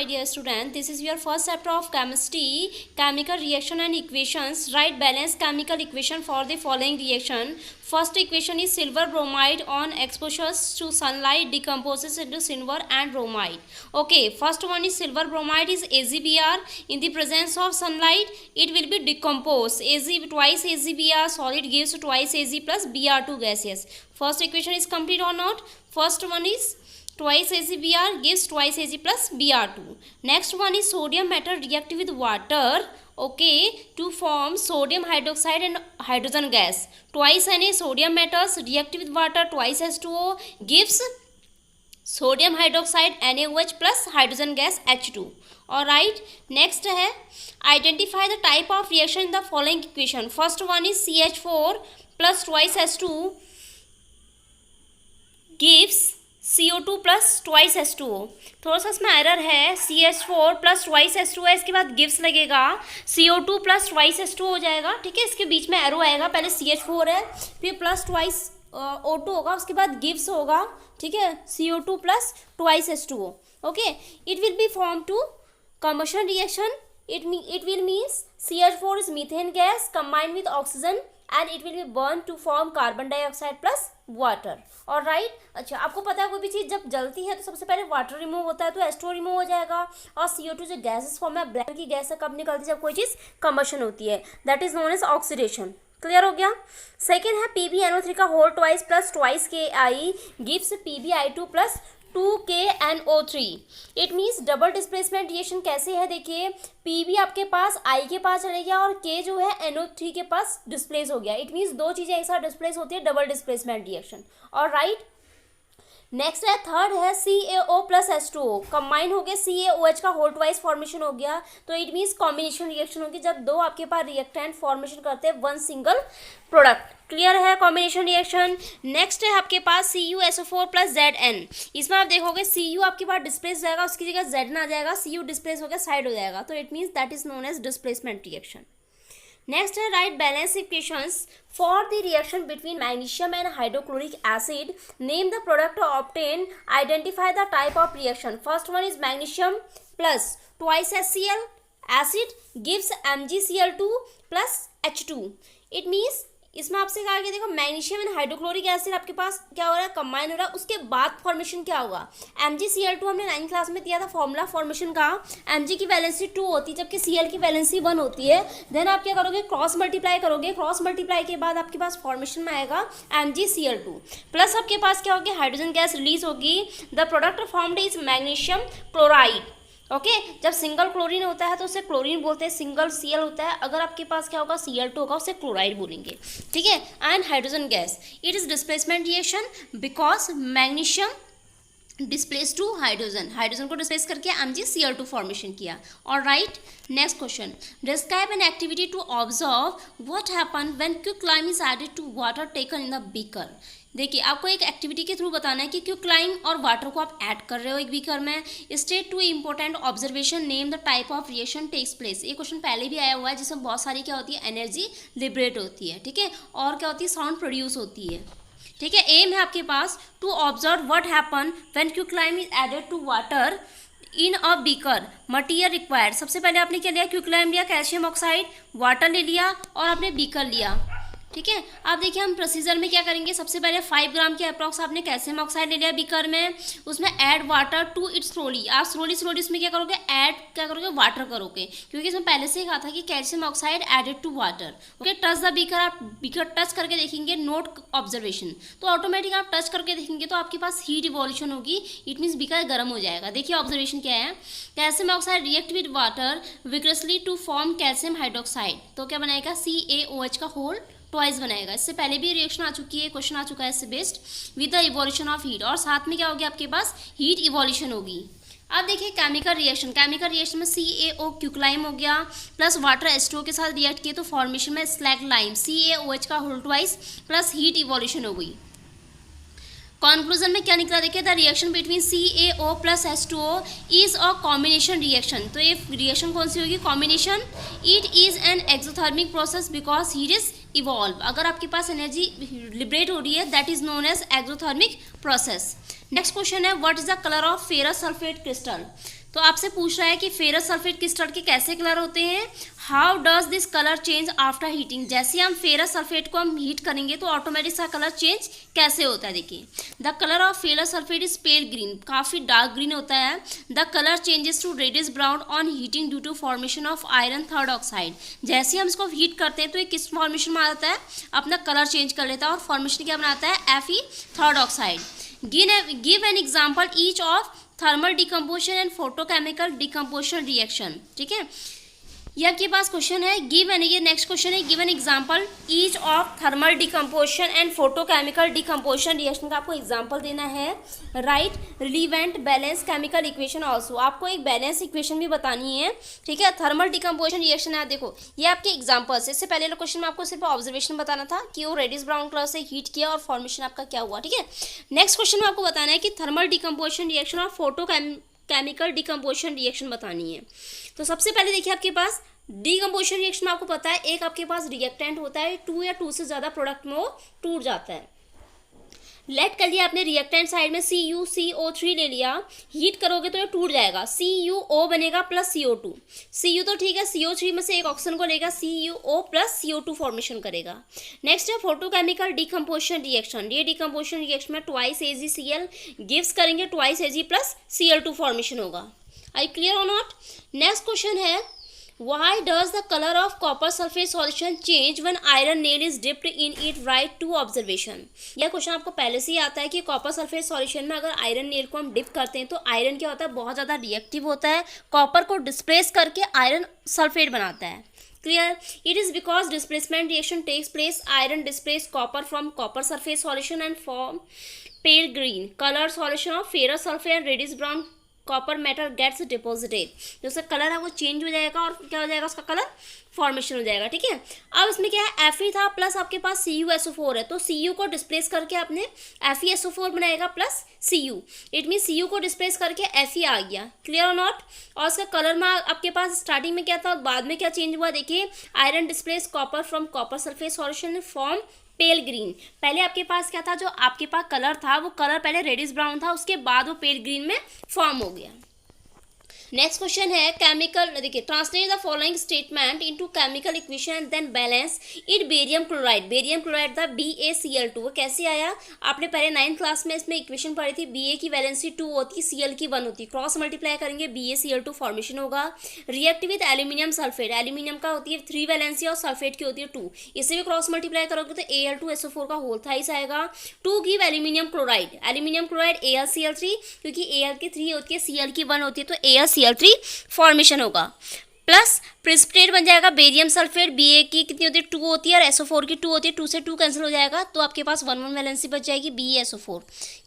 my dear student, this is your first chapter of chemistry, chemical reaction and equations. Write balanced chemical equation for the following reaction. First equation is silver bromide on exposure to sunlight decomposes into silver and bromide. Okay, first one is silver bromide is AgBr. In the presence of sunlight, it will be decomposed. Ag twice AgBr solid gives twice Ag plus Br2 gaseous. First equation is complete or not? First one is twice AgBr gives twice Ag plus Br2. Next one is sodium metal react with water, okay, to form sodium hydroxide and hydrogen gas. Twice Na sodium metals react with water, twice H2O gives sodium hydroxide NaOH plus hydrogen gas H2. Alright, next है identify the type of reaction in the following equation. First one is CH4 plus twice H2 gives CO2 plus twice H2O. थोड़ा सा इसमें error है, CH4 plus twice H2O है, इसके बाद gives लगेगा, CO2 plus twice H2O हो जाएगा. ठीक है, इसके बीच में एरो आएगा, पहले CH4 है, फिर प्लस ट्वाइस O2 होगा, उसके बाद गिव्स होगा. ठीक है, CO2 plus twice H2O. Okay, it will be form to combustion reaction. It will means CH4 is methane gas combined with oxygen and it will be burned to form carbon dioxide plus water. Alright, अच्छा, आपको पता है कोई भी चीज़ जब जलती है तो सबसे पहले वाटर रिमूव होता है, तो H2O रिमूव हो जाएगा, और CO2 जो गैसेस फॉर्म है, ब्लैक की गैस कब निकलती है, जब कोई चीज़ कम्बशन होती है, that is known as oxidation. Clear हो गया. सेकेंड है PbNO3 का whole twice plus twice Ki gives PbI2 plus 2KNO3. It means double displacement reaction कैसे है, देखिए, Pb आपके पास I के पास चले गया और K जो है NO3 के पास डिस्प्लेस हो गया. इट मीन्स दो चीज़ें एक साथ डिस्प्लेस होती है, डबल डिस्प्लेसमेंट रिएक्शन. और राइट, नेक्स्ट है थर्ड है CaO प्लस H2O कंबाइन हो गया, CaOH का होल ट्वाइस फॉर्मेशन हो गया, तो इट मीन्स कॉम्बिनेशन रिएक्शन होगी जब दो आपके पास रिएक्टेंट फॉर्मेशन करते हैं वन सिंगल प्रोडक्ट. क्लियर है कॉम्बिनेशन रिएक्शन. नेक्स्ट है आपके पास CuSO4 प्लस Zn. इसमें आप देखोगे Cu आपके पास डिस्प्लेस हो जाएगा, उसकी जगह Zn आ जाएगा, Cu डिस्प्लेस हो गया, साइड हो जाएगा, तो it means that is known as displacement reaction. Next है write balance equations for the reaction between magnesium and hydrochloric acid. Name the product obtain, identify the type of reaction. First one is magnesium plus twice HCl acid gives MgCl2 plus H2. It means इसमें आपसे कहा गया, देखो, magnesium and hydrochloric acid आपके पास क्या हो रहा है, कंबाइन हो रहा है, उसके बाद फॉर्मेशन क्या होगा, MgCl2 हमने 9th क्लास में दिया था फॉर्मूला फॉर्मेशन का. Mg की वैलेंसी 2 होती है जबकि Cl की वैलेंसी 1 होती है. देन आप क्या करोगे, क्रॉस मल्टीप्लाई करोगे, क्रॉस मल्टीप्लाई के बाद आपके पास फॉर्मेशन में आएगा MgCl2 प्लस आपके पास क्या होगी, हाइड्रोजन गैस रिलीज होगी. The product formed is magnesium chloride. Okay, जब सिंगल क्लोरीन होता है तो उसे क्लोरीन बोलते हैं, सिंगल Cl होता है, अगर आपके पास क्या होगा, Cl2 होगा, उसे क्लोराइड बोलेंगे. ठीक है, and hydrogen gas, it is displacement reaction because magnesium displace to hydrogen, hydrogen को डिस्प्लेस करके MgCl2 फॉर्मेशन किया. और right, next question, describe an activity to observe what happen when quicklime is added to water taken in the beaker. देखिए, आपको एक activity के through बताना है कि क्विकलाइम और वाटर को आप ऐड कर रहे हो एक बीकर में. State two important observation, name the type of reaction takes place. ये क्वेश्चन पहले भी आया हुआ है, जिसमें बहुत सारी क्या होती है, एनर्जी लिबरेट होती है. ठीक है, और क्या होती है, साउंड प्रोड्यूस होती है. ठीक है, एम है आपके पास to observe what happen when quicklime is added to water in a beaker. Material required, सबसे पहले आपने क्या लिया, क्विकलाइम लिया, कैल्शियम ऑक्साइड, वाटर ले लिया और आपने बीकर लिया. ठीक है, आप देखिए हम प्रोसीजर में क्या करेंगे, सबसे पहले 5 ग्राम के अप्रॉक्स आपने कैल्शियम ऑक्साइड ले लिया बीकर में, उसमें add water to it slowly. आप स्लोली इसमें क्या करोगे, ऐड क्या करोगे, वाटर करोगे, क्योंकि इसमें पहले से ही कहा था कि calcium oxide added to water. Okay, touch the beaker, आप बीकर टच करके देखेंगे, नोट ऑब्जर्वेशन, तो ऑटोमेटिक आप टच करके देखेंगे तो आपके पास हीट इवोल्यूशन होगी, इट मीन्स बीकर गर्म हो जाएगा. देखिए ऑब्जर्वेशन क्या है, calcium oxide react with water vigorously to form calcium hydroxide, तो क्या बनाएगा, CaOH का होल ट्वाइस बनाएगा. इससे पहले भी रिएक्शन आ चुकी है, क्वेश्चन आ चुका है इससे based, with the evolution of heat, और साथ में क्या होगी, आपके पास हीट इवोल्यूशन होगी. अब देखिए केमिकल रिएक्शन, केमिकल रिएक्शन में CaO क्विकलाइम हो गया प्लस वाटर H2O के साथ रिएक्ट किए तो फॉर्मेशन में स्लैग लाइम, CaOH का whole twice plus heat evolution हो गई. कॉन्क्लूजन में क्या निकला, देखिए, the reaction between CaO plus H2O is a combination reaction. तो ये रिएक्शन कौन सी होगी, combination. It is an exothermic process because heat is evolve. अगर आपके पास एनर्जी लिबरेट हो रही है, that is known as exothermic process. Next question है, what is the colour of ferrous sulphate crystal. तो आपसे पूछ रहा है कि फेरस सल्फेट किस तरह के कैसे कलर होते हैं। How does this colour change after heating, जैसे हम फेरस सल्फेट को हम हीट करेंगे तो ऑटोमेटिक सा कलर चेंज कैसे होता है। देखिए, the colour of ferrous sulphate is pale green, काफ़ी डार्क ग्रीन होता है। The colour changes to reddish brown on heating due to formation of iron third oxide, जैसे हम इसको हीट करते हैं तो ये किस फॉर्मेशन में आता है, अपना कलर चेंज कर लेता है और फॉर्मेशन क्या बनाता है, Fe third oxide. Give an example each of thermal decomposition and photochemical decomposition reaction. ठीक है, ये आपके पास क्वेश्चन है। गिव एन, ये नेक्स्ट क्वेश्चन है, give an example each of thermal decomposition and photochemical decomposition reaction का आपको एग्जांपल देना है। Right relevant balance chemical equation also, आपको एक बैलेंस इक्वेशन भी बतानी है। ठीक है, थर्मल डिकम्पोजिशन रिएक्शन है, देखो ये आपके एग्जाम्पल्स है। इससे पहले वाले क्वेश्चन में आपको सिर्फ ऑब्जर्वेशन बताना था कि वो रेडिश ब्राउन कलर से हीट किया और फॉर्मेशन आपका क्या हुआ। ठीक है, नेक्स्ट क्वेश्चन में आपको बताना है कि थर्मल डिकम्पोजिशन रिएक्शन और फोटोकेमिकल डिकम्पोजिशन रिएक्शन बतानी है। तो सबसे पहले देखिए, आपके पास डिकम्पोजिशन रिएक्शन में आपको पता है एक आपके पास रिएक्टेंट होता है, 2 या 2 से ज़्यादा प्रोडक्ट में वो टूट जाता है। लेट कर लिया आपने रिएक्टेंट साइड में CuCO3 ले लिया, हीट करोगे तो ये टूट जाएगा, CuO बनेगा प्लस CO2। Cu तो ठीक है, CO3 में से एक ऑक्सीजन को लेगा, CuO प्लस CO2 फॉर्मेशन करेगा। नेक्स्ट है फोटोकेमिकल डिकम्पोजिशन रिएक्शन। ये डिकम्पोजिशन रिएक्शन में 2 AgCl गिव्स करेंगे, 2 Ag प्लस Cl2 फॉर्मेशन होगा। आई क्लियर और नॉट। नेक्स्ट क्वेश्चन है, why does the color of copper sulfate solution change when iron nail is dipped in it? Write to observation। यह question आपको पहले से ही आता है कि कॉपर सल्फेट सॉल्यूशन में अगर आयरन नेल को हम डिप करते हैं तो आयरन क्या होता है, बहुत ज़्यादा रिएक्टिव होता है, कॉपर को डिस्प्लेस करके आयरन सल्फेट बनाता है। Clear, it is because displacement reaction takes place, iron displace copper from copper sulphate solution and form pale green colour solution of ferrous sulphate and reddish brown copper metal gets deposited. जो उसका colour है वो change हो जाएगा और क्या हो जाएगा, उसका कलर फॉर्मेशन हो जाएगा। ठीक है, अब इसमें क्या है, Fe था प्लस आपके पास CuSO4 है, तो Cu को डिस्प्लेस करके आपने FeSO4 बनाएगा plus Cu, it mean Cu को डिस्प्लेस करके Fe आ गया। क्लियर और नॉट। और उसका कलर में आपके पास स्टार्टिंग में क्या था, बाद में क्या चेंज हुआ, देखिए iron displace copper from copper sulphate solution form pale green. पहले आपके पास क्या था, जो आपके पास कलर था वो कलर पहले रेडिश ब्राउन था, उसके बाद वो पेल ग्रीन में फॉर्म हो गया। नेक्स्ट क्वेश्चन है केमिकल, देखिए translate the following statement into chemical equation and then balance it barium chloride. Barium chloride था BaCl2, वो कैसे आया, आपने पहले 9th क्लास में इसमें इक्वेशन पढ़ी थी, Ba की वैलेंसी 2 होती, Cl की 1 होती, क्रॉस मल्टीप्लाई करेंगे BaCl2 फॉर्मेशन होगा। React with aluminium sulphate, aluminium का होती है 3 वैलेंसी और सल्फेट की होती है 2, इसे भी क्रॉस मल्टीप्लाई करोगे तो Al2SO4 का होल थाइस आएगा। 2 give aluminium chloride, aluminium chloride AlCl3, क्योंकि Al की 3 होती है, Cl की 1 होती है, तो AlCl3 फॉर्मेशन होगा। प्लस प्रिसिपिटेट बन जाएगा बेरियम सल्फेट, Ba की कितनी होती है 2 होती है और SO4 की 2 होती है, 2 से 2 कैंसिल हो जाएगा, तो आपके पास 1 वैलेंसी बच जाएगी BaSO4।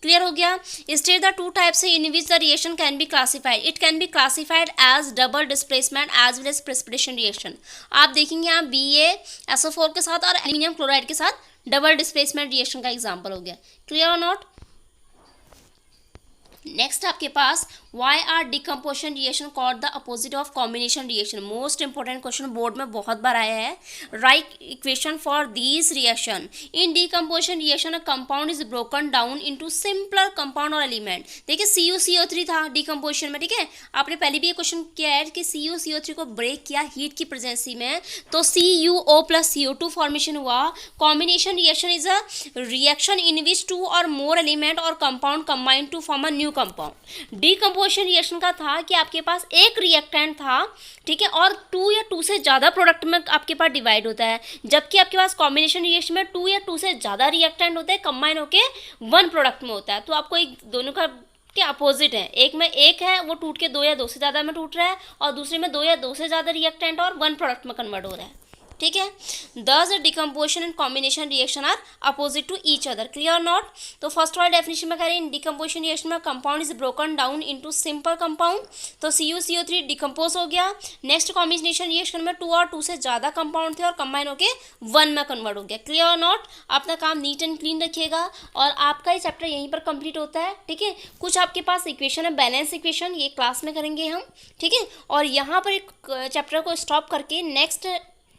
क्लियर हो गया। State the 2 types in which the reaction can be classified. It can be classified as double displacement as well as precipitation reaction. आप देखेंगे यहाँ BaSO4 के साथ और एल्यूमिनियम क्लोराइड के साथ डबल डिस्प्लेसमेंट रिएक्शन का एग्जाम्पल हो गया। क्लियर और नॉट। नेक्स्ट आपके पास why are decomposition reaction called the opposite of combination reaction. Most important question board में बहुत बार आया है। Write equation for these reaction. In decomposition reaction a compound is broken down into simpler compound और element. देखिए CuCO3 था decomposition में, ठीक है, आपने पहले भी ये क्वेश्चन किया है कि CuCO3 को ब्रेक किया हीट की प्रेजेंसी में, तो CuO प्लस CO2 फॉर्मेशन हुआ। Combination reaction is a reaction in which 2 or more element or compound combine to form a new compound. Decomposition reaction का था कि आपके पास एक रिएक्टेंट था, ठीक है, और 2 या 2 से ज़्यादा प्रोडक्ट में आपके पास डिवाइड होता है, जबकि आपके पास कॉम्बिनेशन रिएक्शन में 2 या 2 से ज़्यादा रिएक्टेंट होते हैं, कंबाइन होके 1 प्रोडक्ट में होता है। तो आपको एक दोनों का के अपोजिट है, एक में एक है वो टूट के 2 या 2 से ज़्यादा में टूट रहा है, और दूसरे में 2 या 2 से ज़्यादा रिएक्टेंट और 1 प्रोडक्ट में कन्वर्ट हो रहा है। ठीक है, thus decomposition and combination reaction are opposite to each other. Clear not. तो फर्स्ट वाला डेफिनेशन में कह रहे हैं डिकम्पोजिशन रिएक्शन में compound is broken down into simple compound, तो CuCO3 डिकम्पोज हो गया। नेक्स्ट कॉम्बिनेशन रिएक्शन में 2 और 2 से ज़्यादा कंपाउंड थे और कंबाइन होके 1 में कन्वर्ट हो गया। Clear not. अपना काम नीट एंड क्लीन रखिएगा और आपका ये चैप्टर यहीं पर कंप्लीट होता है। ठीक है, कुछ आपके पास इक्वेशन है, बैलेंस इक्वेशन, ये क्लास में करेंगे हम। ठीक है, और यहाँ पर एक चैप्टर को स्टॉप करके नेक्स्ट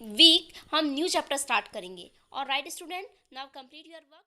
वीक हम न्यू चैप्टर स्टार्ट करेंगे। और right student, now complete your work.